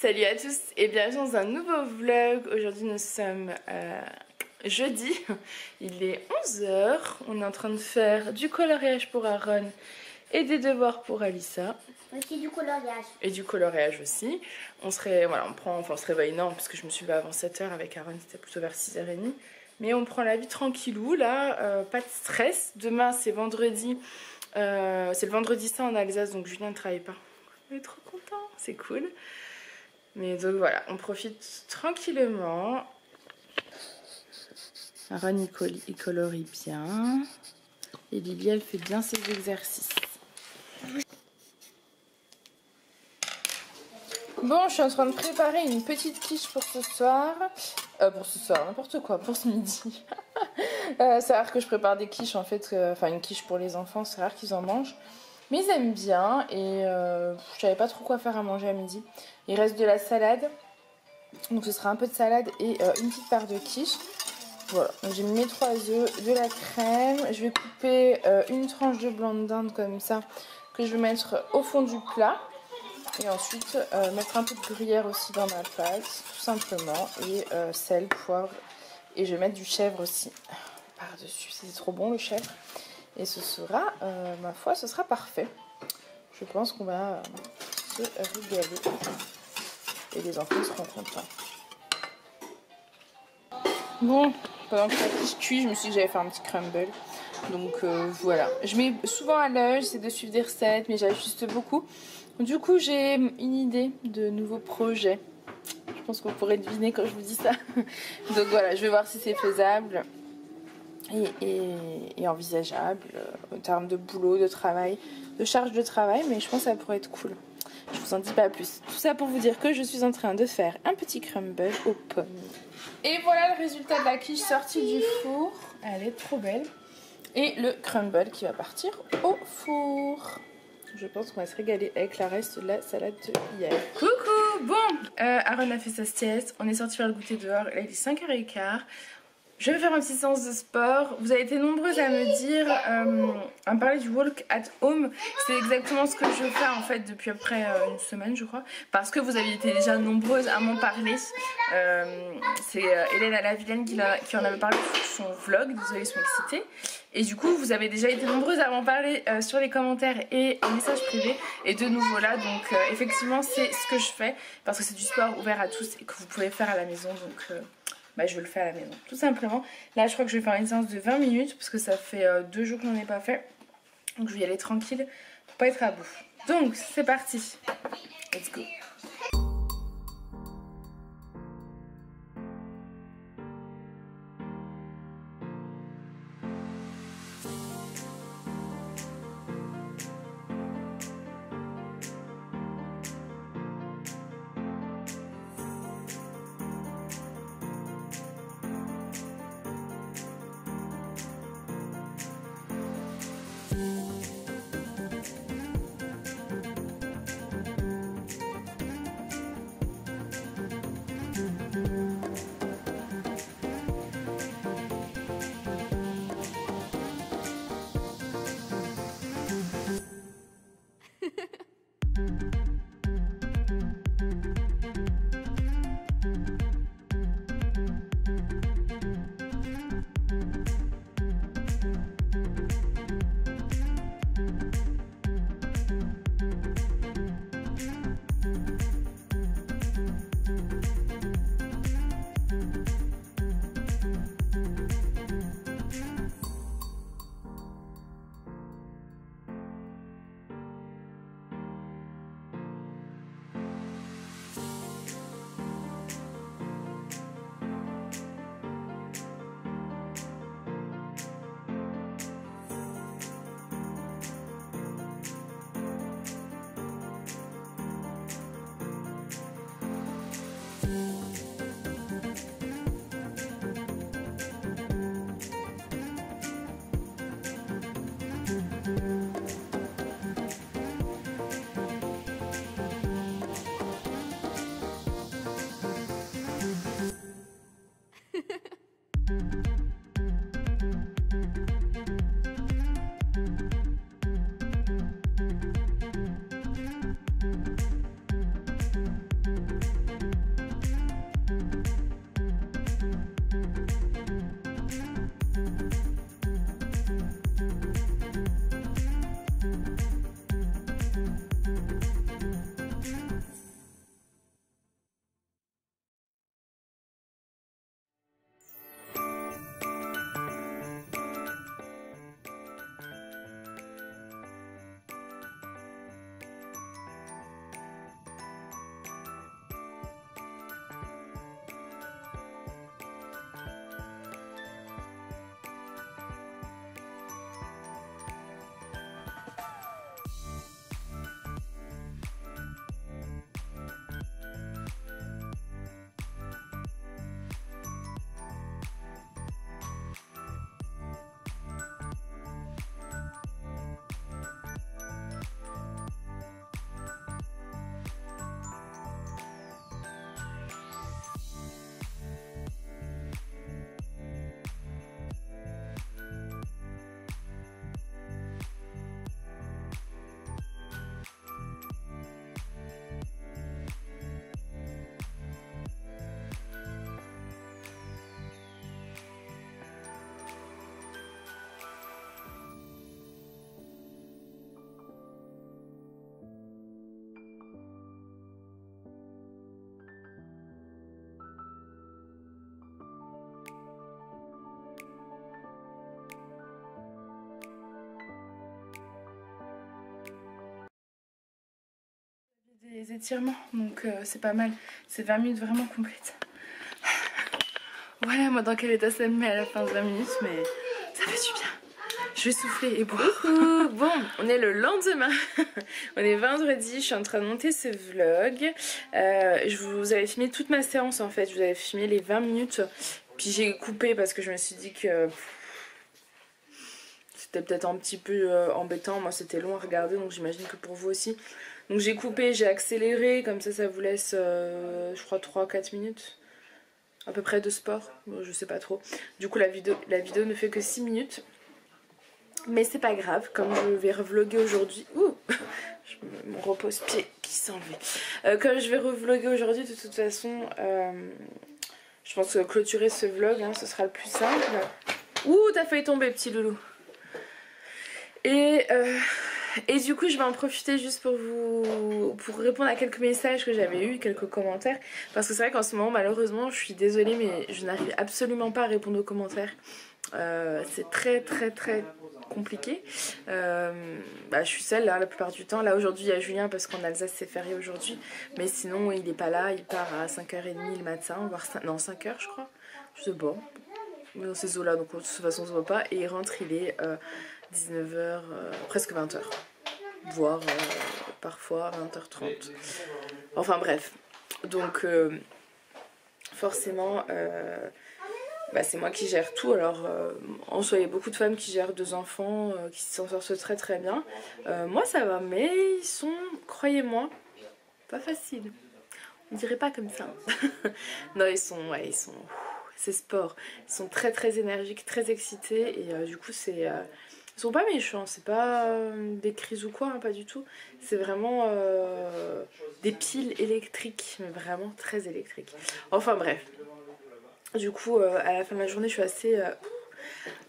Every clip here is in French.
Salut à tous et bienvenue dans un nouveau vlog. Aujourd'hui nous sommes jeudi, il est 11 h. On est en train de faire du coloriage pour Aaron et des devoirs pour Alissa. Aussi du coloriage. Et du coloriage aussi. On se réveille non parce que je me suis levée avant 7 h avec Aaron, c'était plutôt vers 6 h 30. Mais on prend la vie tranquillou là, pas de stress. Demain c'est vendredi, c'est le vendredi saint en Alsace donc Julien ne travaille pas. On est trop content, c'est cool. Mais donc voilà, on profite tranquillement. Aaron il colorie bien. Et Lily elle fait bien ses exercices. Bon, je suis en train de préparer une petite quiche pour ce soir. N'importe quoi, pour ce midi. C'est rare que je prépare des quiches en fait. Enfin, une quiche pour les enfants, c'est rare qu'ils en mangent. Mais ils aiment bien et je savais pas trop quoi faire à manger à midi. Il reste de la salade. Donc ce sera un peu de salade et une petite part de quiche. Voilà, donc j'ai mis mes 3 œufs, de la crème. Je vais couper une tranche de blanc de dinde comme ça que je vais mettre au fond du plat. Et ensuite mettre un peu de gruyère aussi dans ma pâte, tout simplement. Et sel, poivre. Et je vais mettre du chèvre aussi par-dessus. C'est trop bon le chèvre. Et ce sera, ma foi, ce sera parfait. Je pense qu'on va se régaler. Et les enfants seront contents. Bon, pendant que la quiche cuit, je me suis dit que j'allais faire un petit crumble. Donc voilà. Je mets souvent à l'œil, j'essaie de suivre des recettes, mais j'ajuste beaucoup. Du coup, j'ai une idée de nouveaux projets. Je pense qu'on pourrait deviner quand je vous dis ça. Donc voilà, je vais voir si c'est faisable et envisageable en termes de boulot, de travail, de charge de travail. Mais je pense que ça pourrait être cool. Je vous en dis pas plus. Tout ça pour vous dire que je suis en train de faire un petit crumble aux pommes. Et voilà le résultat de la quiche sortie du four. Elle est trop belle. Et le crumble qui va partir au four. Je pense qu'on va se régaler avec la reste de la salade de hier. Coucou. Bon, Aaron a fait sa sieste. On est sorti faire le goûter dehors. Là il est 5 h 15. Je vais faire une petite séance de sport. Vous avez été nombreuses à me dire, à me parler du walk at home. C'est exactement ce que je fais en fait depuis à peu près une semaine je crois. Parce que vous aviez été déjà nombreuses à m'en parler. C'est Hélène à la Vilaine qui en avait parlé sur son vlog. Désolée, ils sont excités. Et du coup vous avez déjà été nombreuses à m'en parler sur les commentaires et en message privé. Et de nouveau là, donc effectivement c'est ce que je fais. Parce que c'est du sport ouvert à tous et que vous pouvez faire à la maison. Donc... je le fais à la maison, tout simplement. Là, je crois que je vais faire une séance de 20 minutes parce que ça fait 2 jours que je n'en ai pas fait. Donc, je vais y aller tranquille pour pas être à bout. Donc, c'est parti. Let's go. Des étirements, donc c'est pas mal. C'est 20 minutes vraiment complètes. Voilà moi dans quel état ça me met à la fin de 20 minutes, mais ça fait du bien. Je vais souffler et boire. Bon, on est le lendemain. On est vendredi, je suis en train de monter ce vlog. Je vous avais filmé toute ma séance en fait. Je vous avais filmé les 20 minutes. Puis j'ai coupé parce que je me suis dit que c'était peut-être un petit peu embêtant. Moi c'était long à regarder, donc j'imagine que pour vous aussi. Donc j'ai coupé, j'ai accéléré. Comme ça vous laisse je crois 3-4 minutes à peu près de sport. Bon, je sais pas trop. Du coup la vidéo ne fait que 6 minutes. Mais c'est pas grave, comme je vais revlogger aujourd'hui. Ouh, mon repose-pied qui s'enlève. Comme je vais revlogger aujourd'hui, de toute façon, je pense que clôturer ce vlog, hein, ce sera le plus simple. Ouh, t'as failli tomber, petit loulou. Et du coup, je vais en profiter juste pour répondre à quelques messages que j'avais eu, quelques commentaires. Parce que c'est vrai qu'en ce moment, malheureusement, je suis désolée, mais je n'arrive absolument pas à répondre aux commentaires. C'est très compliqué. Je suis seule là, la plupart du temps. Là aujourd'hui il y a Julien parce qu'en Alsace c'est férié aujourd'hui. Mais sinon il est pas là, il part à 5h30 le matin, voire 5h je crois. Je sais pas. Dans ces eaux là, donc de toute façon on se voit pas. Et il rentre, il est 19h, presque 20h. Voire parfois 20h30. Enfin bref. Donc forcément c'est moi qui gère tout. Alors en soi il y a beaucoup de femmes qui gèrent 2 enfants qui s'en sortent très bien. Moi ça va, mais ils sont, croyez-moi, pas faciles. On dirait pas comme ça. Non ils sont c'est sport. Ils sont très énergiques, très excités et du coup c'est ils sont pas méchants, c'est pas des crises ou quoi, hein, pas du tout. C'est vraiment des piles électriques, mais vraiment très électriques. Enfin bref. Du coup, à la fin de la journée, je suis assez...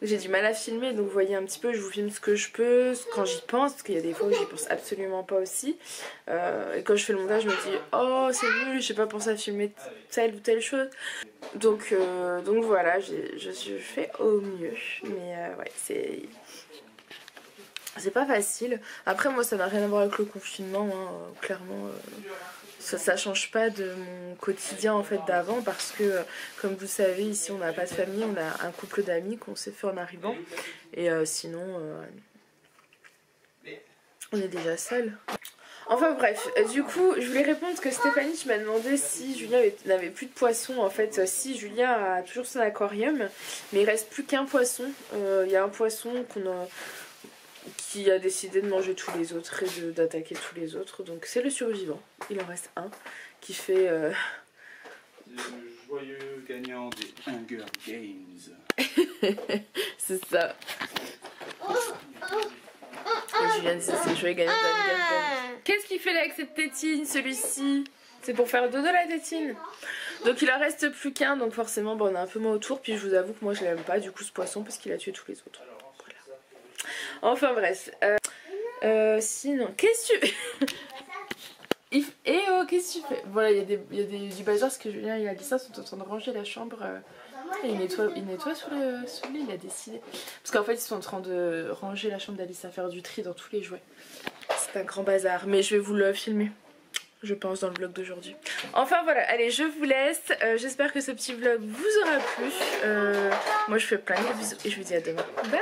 j'ai du mal à filmer, donc vous voyez un petit peu, je vous filme ce que je peux, quand j'y pense, parce qu'il y a des fois où j'y pense absolument pas aussi. Et quand je fais le montage, je me dis « Oh, c'est nul, j'ai pas pensé à filmer telle ou telle chose. » Donc voilà, je fais au mieux. Mais ouais, c'est pas facile. Après, moi, ça n'a rien à voir avec le confinement, hein, clairement... Ça change pas de mon quotidien en fait d'avant parce que comme vous savez ici on n'a pas de famille, on a un couple d'amis qu'on s'est fait en arrivant et sinon on est déjà seul. Enfin bref, du coup je voulais répondre parce que Stéphanie tu m'as demandé si Julien n'avait plus de poisson. En fait si, Julien a toujours son aquarium mais il reste plus qu'un poisson. Il y a un poisson qui a décidé de manger tous les autres et d'attaquer tous les autres. Donc c'est le survivant. Il en reste un qui fait... Le joyeux gagnant des Hunger Games. C'est ça. Et Julien dit c'est le joyeux gagnant des Hunger Games. Qu'est-ce qu'il fait là avec cette tétine, celui-ci? C'est pour faire dodo la tétine. Donc il en reste plus qu'un, donc forcément on est un peu moins autour. Puis je vous avoue que moi je l'aime pas du coup ce poisson parce qu'il a tué tous les autres. Enfin bref, sinon, qu'est-ce que tu... qu'est-ce que tu fais? Voilà, il y a du bazar parce que Julien et Alissa sont en train de ranger la chambre. Il nettoie sous le lit, il a décidé. Parce qu'en fait, ils sont en train de ranger la chambre d'Alissa, faire du tri dans tous les jouets. C'est un grand bazar, mais je vais vous le filmer. Je pense dans le vlog d'aujourd'hui. Enfin voilà, allez je vous laisse. J'espère que ce petit vlog vous aura plu. Moi je fais plein de bisous et je vous dis à demain. Bye.